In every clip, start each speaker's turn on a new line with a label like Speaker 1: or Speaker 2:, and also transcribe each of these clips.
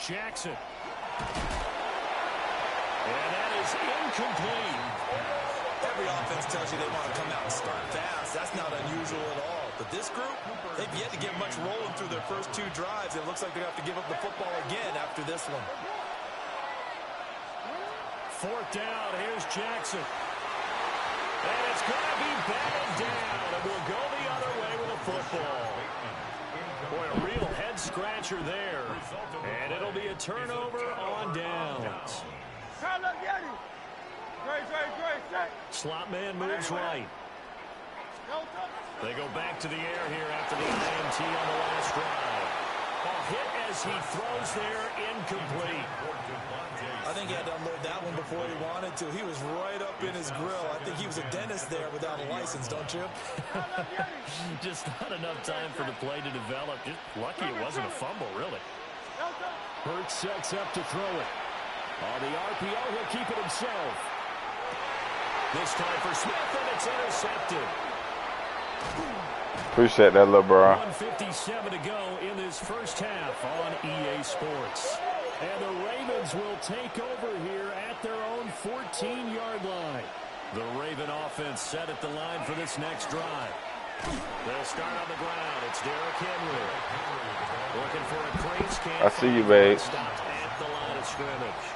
Speaker 1: Jackson. And that is incomplete.
Speaker 2: Every offense tells you they want to come out and start fast. That's not unusual at all. But this group, they've yet to get much rolling through their first 2 drives. It looks like they're going to have to give up the football again after this one.
Speaker 1: 4th down. Here's Jackson. And it's going to be batted down. And we'll go the other way with a football. Boy, a real head-scratcher there. And it'll be a turnover on downs. Slot man moves right. They go back to the air here after the INT on the last drive. A hit as he throws there, incomplete.
Speaker 2: I think he had to unload that one before he wanted to. He was right up in his grill. I think he was a dentist there without a license, don't you?
Speaker 1: Just not enough time for the play to develop. Just lucky it wasn't a fumble, really. Hurts sets up to throw it. On the RPO, he'll keep it himself. This time for Smith, and it's intercepted.
Speaker 3: Appreciate that, little bro.
Speaker 1: 1:57 to go in this first half on EA Sports. And the Ravens will take over here at their own 14-yard line. The Raven offense set at the line for this next drive. They'll start on the ground. It's Derrick Henry. Looking for a crease.
Speaker 3: I see you, babe.
Speaker 1: Stopped at the line of scrimmage.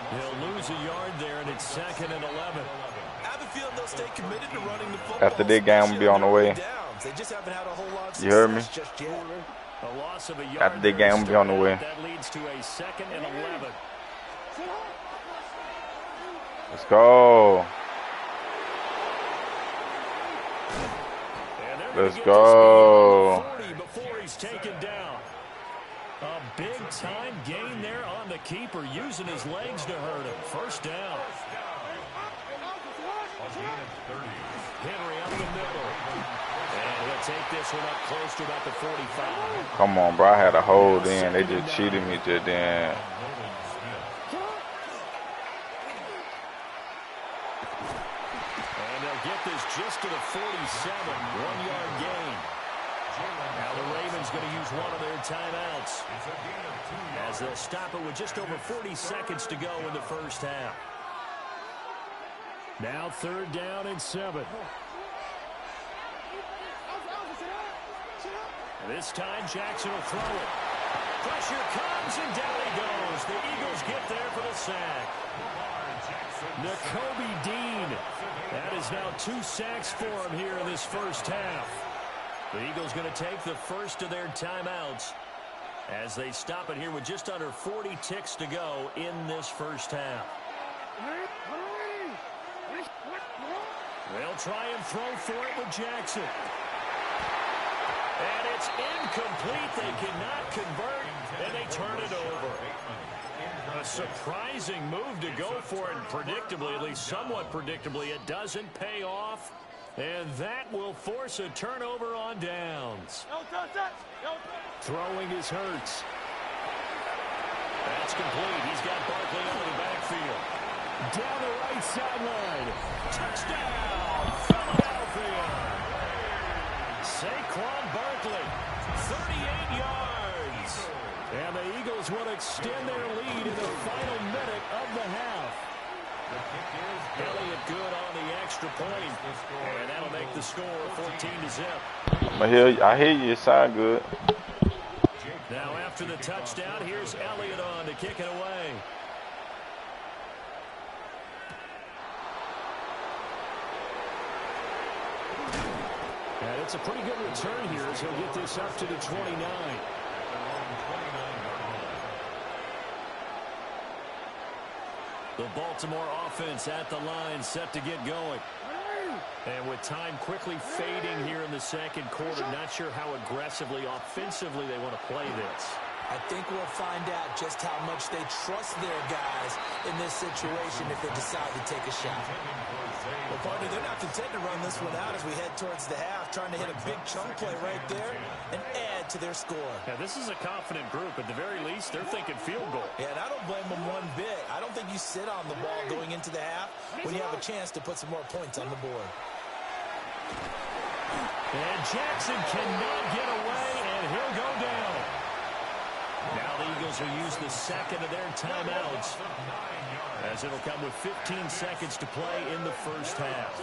Speaker 1: He'll lose a yard there, and it's 2nd and 11.
Speaker 2: I have a feeling they'll stay committed to running the football.
Speaker 3: After this game, will be on the way.
Speaker 2: They just haven't had a whole lot of
Speaker 3: you heard me?
Speaker 2: just yet.
Speaker 1: A loss of a yard.
Speaker 3: After the game, will be on the way.
Speaker 1: That leads to a 2nd and 11.
Speaker 3: Let's go. Let's go.
Speaker 1: Before he's taken down. A big-time gain there on the keeper, using his legs to hurt him. First down. Henry up the middle. And he'll take this one up close to about the 45.
Speaker 3: Come on, bro. I had a hold in. They just cheated me just then.
Speaker 1: And they'll get this just to the 47. 1-yard gain. Now the Ravens going to use one of their timeouts as they'll stop it with just over 40 seconds to go in the first half. Now 3rd down and 7. This time Jackson will throw it. Pressure comes and down he goes. The Eagles get there for the sack. Nakobe Dean. That is now 2 sacks for him here in this first half. The Eagles going to take the first of their timeouts as they stop it here with just under 40 ticks to go in this first half. They'll try and throw for it with Jackson. And it's incomplete. They cannot convert, and they turn it over. A surprising move to go for it, and predictably, at least somewhat predictably, it doesn't pay off. And that will force a turnover on downs. Throwing is Hurts. That's complete. He's got Barkley out of the backfield. Down the right sideline. Touchdown, Philadelphia. Saquon Barkley, 38 yards. And the Eagles will extend their lead in the final minute of the half. Elliott good on the extra point, and that'll make the score 14-0.
Speaker 3: I hear you. It sound good.
Speaker 1: Now after the touchdown, here's Elliott on to kick it away. And it's a pretty good return here as he'll get this up to the 29. The Baltimore offense at the line, set to get going. And with time quickly fading here in the second quarter, not sure how aggressively, offensively they want to play this.
Speaker 2: I think we'll find out just how much they trust their guys in this situation if they decide to take a shot. Well, partner, they're not content to run this one out as we head towards the half, trying to hit a big chunk play right there and add to their score.
Speaker 1: Now, this is a confident group. At the very least, they're thinking field goal.
Speaker 2: Yeah, and I don't blame them one bit. I don't think you sit on the ball going into the half when you have a chance to put some more points on the board.
Speaker 1: And Jackson cannot get away, and he'll go down. Now the Eagles will use the second of their timeouts, as it'll come with 15 seconds to play in the first half.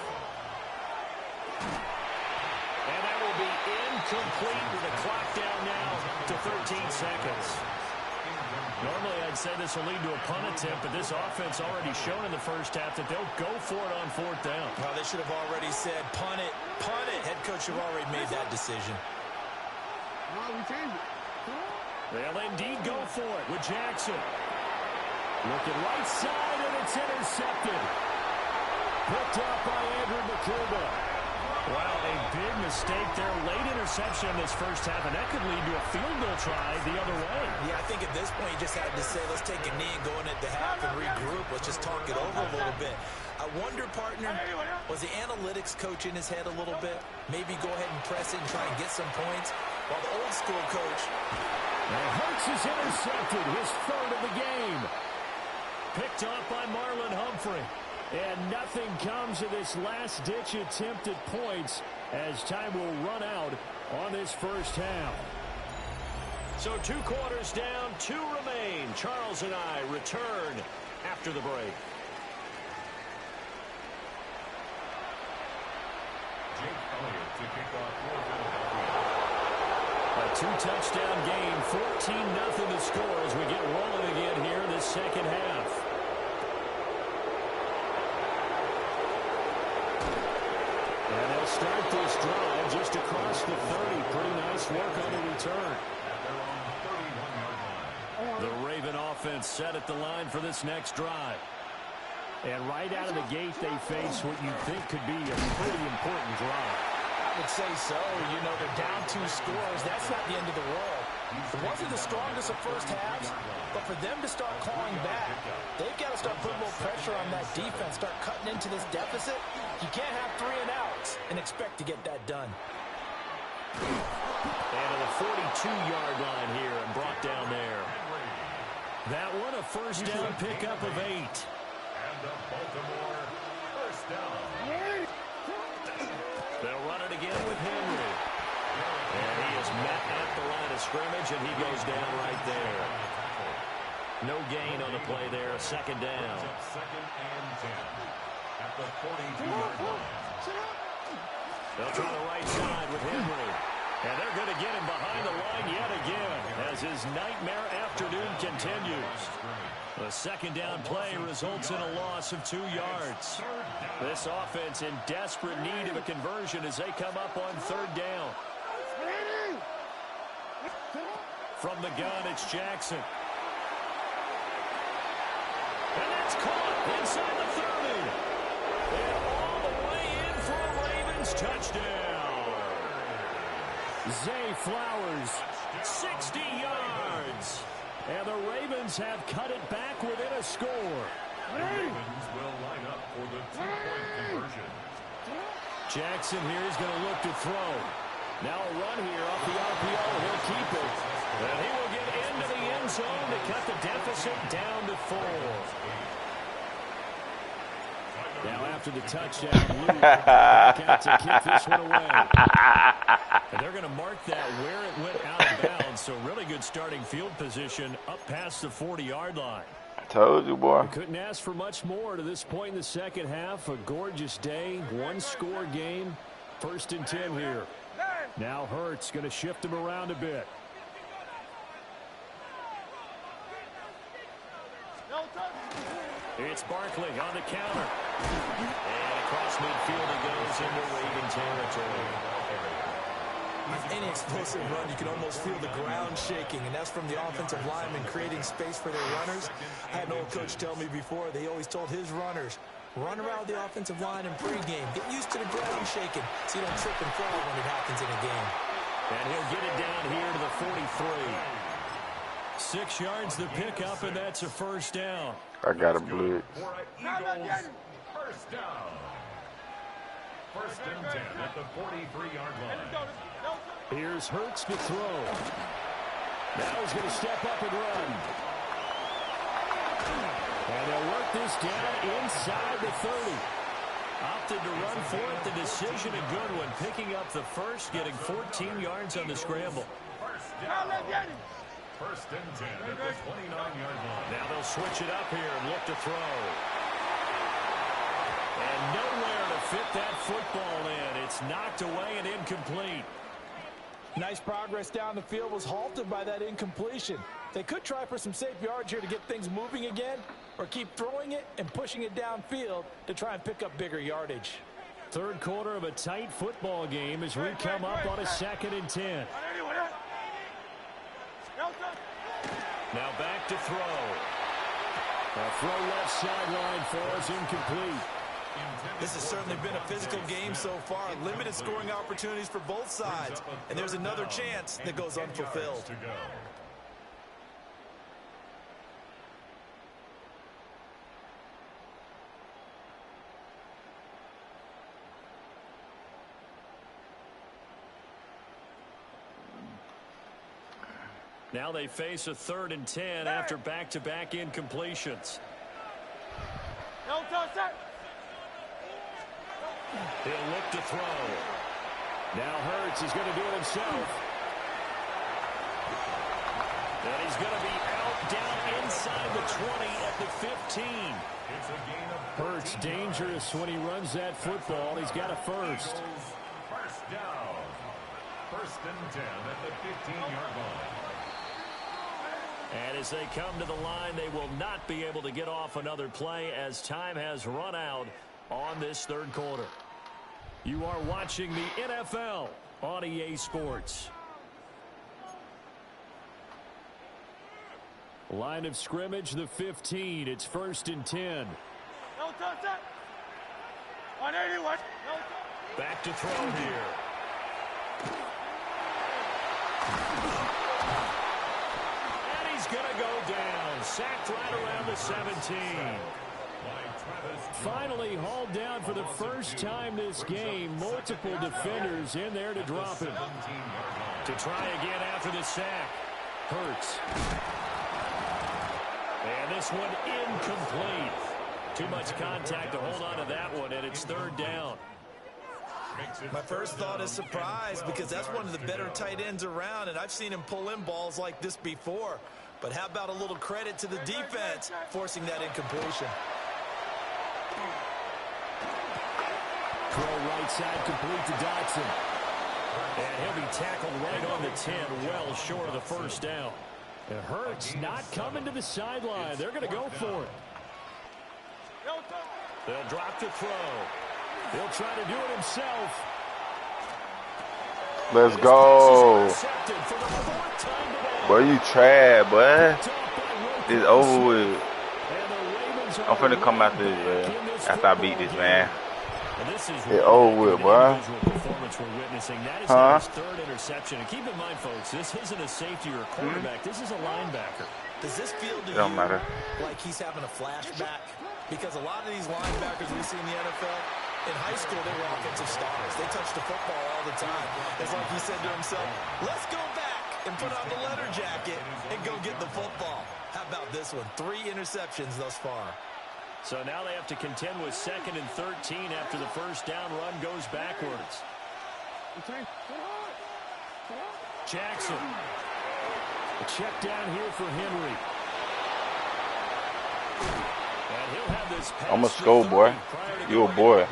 Speaker 1: And that will be incomplete with the clock down now to 13 seconds. Normally, I'd say this will lead to a punt attempt, but this offense already shown in the first half that they'll go for it on fourth down.
Speaker 2: Well, they should have already said, punt it, punt it. Head coach should have already made that decision.
Speaker 1: They'll indeed go for it with Jackson. Looking right side, and it's intercepted. Picked up by Andrew McCurva. Wow, a big mistake there. Late interception in this first half, and that could lead to a field goal try the other way.
Speaker 2: Yeah, I think at this point you just had to say, let's take a knee and go in at the half and regroup. Let's just talk it over a little bit. I wonder, partner, was the analytics coach in his head a little bit? Maybe go ahead and press it and try and get some points? While the old school coach...
Speaker 1: And Hurts is intercepted, his third of the game. Picked off by Marlon Humphrey. And nothing comes of this last-ditch attempt at points as time will run out on this first half. So 2 quarters down, 2 remain. Charles and I return after the break. A 2-touchdown game, 14-0 to score as we get rolling again here in this second half. And they'll start this drive just across the 30. Pretty nice work on the return. The Raven offense set at the line for this next drive. And right out of the gate, they face what you think could be a pretty important drive.
Speaker 2: I would say so. You know, they're down 2 scores. That's not the end of the world. It wasn't the strongest of first halves, but for them to start clawing back, they've got to start putting a little pressure on that defense, start cutting into this deficit. You can't have 3 and outs and expect to get that done.
Speaker 1: And to the 42-yard line here and brought down there. That one a first down pickup of 8.
Speaker 4: And the Baltimore first down.
Speaker 1: They'll run it again with Henry. And he is met at the line of scrimmage, and he goes down right there. No gain on the play there, a second down.
Speaker 4: Second and 10 at the 42-yard line.
Speaker 1: They'll try the right side with Henry. And they're going to get him behind the line yet again as his nightmare afternoon continues. The second down play results in a loss of 2 yards. This offense in desperate need of a conversion as they come up on third down. From the gun, it's Jackson. And that's caught inside the 30. And all the way in for a Ravens touchdown. Zay Flowers, 60 yards. And the Ravens have cut it back within a score.
Speaker 4: The Ravens will line up for the 2-point conversion.
Speaker 1: Jackson here is going to look to throw. Now a run here off the RPO. He'll keep it. And he will get into the end zone to cut the deficit down to 4. Now after the touchdown, Luke back out to kick this one away. And they're going to mark that where it went out of bounds. So really good starting field position up past the 40-yard line.
Speaker 3: I told you, boy.
Speaker 1: You couldn't ask for much more to this point in the second half. A gorgeous day, 1-score game. 1st and 10 here. Now Hurts going to shift him around a bit. It's Barkley on the counter. And across midfield it goes into Raven territory.
Speaker 2: Any explosive run, you can almost feel the ground shaking, and that's from the offensive linemen creating space for their runners. I had an old coach tell me before, they always told his runners, run around the offensive line in pregame. Get used to the ground shaking so you don't trip and fall when it happens in a game.
Speaker 1: And he'll get it down here to the 43. 6 yards the pickup, and that's a first down.
Speaker 3: I got a blitz.
Speaker 4: For an Eagles first down. 1st and 10 at the 43-yard line.
Speaker 1: Here's Hurts to throw. Now he's going to step up and run. And they'll work this down inside the 30. Opted to run for it. The decision a good one. Picking up the first, getting 14 yards on the scramble.
Speaker 4: First and 10 at the 29-yard line.
Speaker 1: Now they'll switch it up here and look to throw. And nowhere to fit that football in. It's knocked away and incomplete.
Speaker 2: Nice progress down the field was halted by that incompletion. They could try for some safe yards here to get things moving again, or keep throwing it and pushing it downfield to try and pick up bigger yardage.
Speaker 1: Third quarter of a tight football game as we come up on a 2nd and 10. Now back to throw. A throw left sideline falls incomplete.
Speaker 2: This has certainly been a physical game so far. Limited scoring opportunities for both sides. And there's another chance that goes unfulfilled.
Speaker 1: Now they face a 3rd and 10 after back-to-back incompletions. He'll look to throw. Now Hurts is going to do it himself. And he's going to be out down inside the 20 at the 15. Hurts dangerous when he runs that football. He's got a first.
Speaker 4: First down. First and 10 at the 15-yard line.
Speaker 1: And as they come to the line, they will not be able to get off another play as time has run out on this third quarter. You are watching the NFL on EA Sports. Line of scrimmage, the 15. It's 1st and 10. Back to throw here. And he's going to go down. Sacked right around the 17. Finally hauled down for the first time this game. Multiple defenders in there to drop him. To try again after the sack. Hurts. And this one incomplete. Too much contact to hold on to that one, and it's 3rd down.
Speaker 2: My first thought is surprise, because that's one of the better tight ends around, and I've seen him pull in balls like this before. But how about a little credit to the defense forcing that incompletion?
Speaker 1: Throw right side complete to Dotson. And he'll be tackled right on the 10, well short of the first down. It hurts not coming to the sideline. They're going to go for it. They'll drop the throw. He'll try to do it himself.
Speaker 3: Let's go. Boy, you trash, boy. It's over with. I'm finna come after this, man. After I beat this, man. It's over with, boy.
Speaker 1: Huh? Third interception. And keep in mind, folks, this isn't a safety or a quarterback. This is a linebacker.
Speaker 2: Does this feel to
Speaker 3: Don't matter.
Speaker 2: like he's having a flashback? Because a lot of these linebackers we see in the NFL, in high school, they were offensive stars. They touched the football all the time. It's like he said to himself, let's go back and put on the leather jacket and go get the football. How about this one? 3 interceptions thus far.
Speaker 1: So now they have to contend with 2nd and 13 after the first down run goes backwards. Jackson. A check down here for Henry. And he'll have this pass.
Speaker 3: I'm a skull boy. You a boy.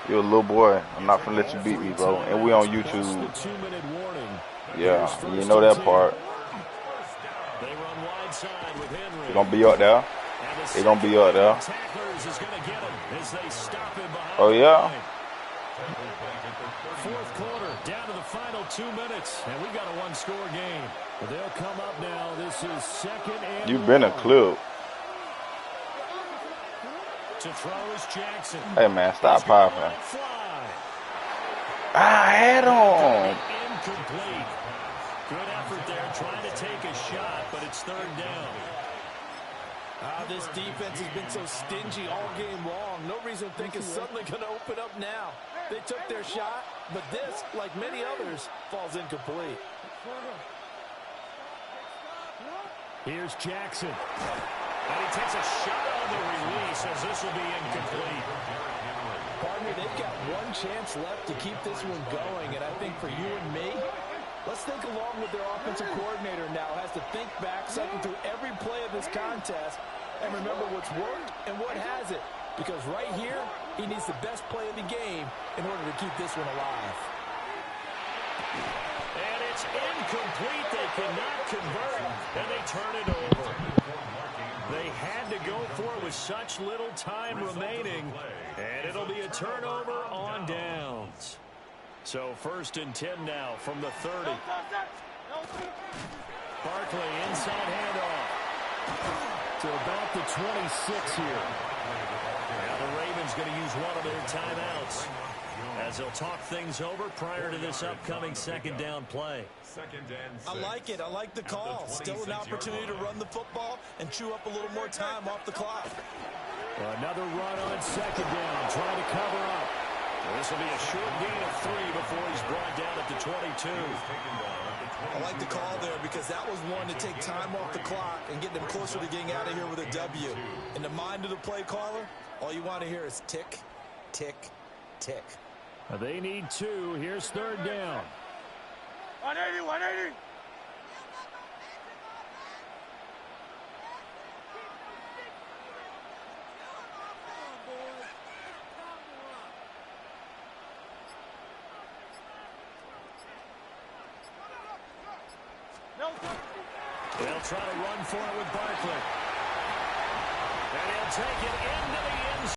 Speaker 3: You a little boy. I'm not gonna let you beat me, bro. And we on YouTube. Yeah, you know that part.
Speaker 1: They run wide side with Henry.
Speaker 3: They're gonna be up there. They're gonna be up there. Oh yeah.
Speaker 1: Fourth quarter, down to the final 2 minutes, and we've got a 1-score game. But they'll come up now. This is 2nd and
Speaker 3: You've been a clip.
Speaker 1: To throw is Jackson.
Speaker 3: Hey man, stop popping. I had him.
Speaker 1: Incomplete. Good effort there, trying to take a shot, but it's 3rd down.
Speaker 2: This defense has been so stingy all game long. No reason to think it's suddenly going to open up now. They took their shot, but this, like many others, falls incomplete.
Speaker 1: Here's Jackson. And he takes a shot on the release as this will be incomplete.
Speaker 2: Pardon me, they've got one chance left to keep this one going, and I think for you and me, let's think along with their offensive coordinator now. Has to think back, cycle through every play of this contest, and remember what's worked and what hasn't. Because right here, he needs the best play of the game in order to keep this one alive.
Speaker 1: And it's incomplete. They cannot convert, and they turn it over. They had to go for it with such little time remaining, and it'll be a turnover on downs. So 1st and 10 now from the 30. Barkley inside handoff to about the 26 here. Now the Ravens going to use one of their timeouts as they'll talk things over prior to this upcoming 2nd down play.
Speaker 2: I like it. I like the call. Still an opportunity to run the football and chew up a little more time off the clock.
Speaker 1: Another run on 2nd down, trying to cover up. This will be a short gain of 3 before he's brought down at the 22.
Speaker 2: I like the call there because that was one to take time off the clock and get them closer to getting out of here with a W. In the mind of the play caller, all you want to hear is tick, tick, tick.
Speaker 1: They need 2. Here's 3rd down.
Speaker 5: 180, 180.
Speaker 1: They'll try to run for it with Barkley. And he'll take it into the end zone.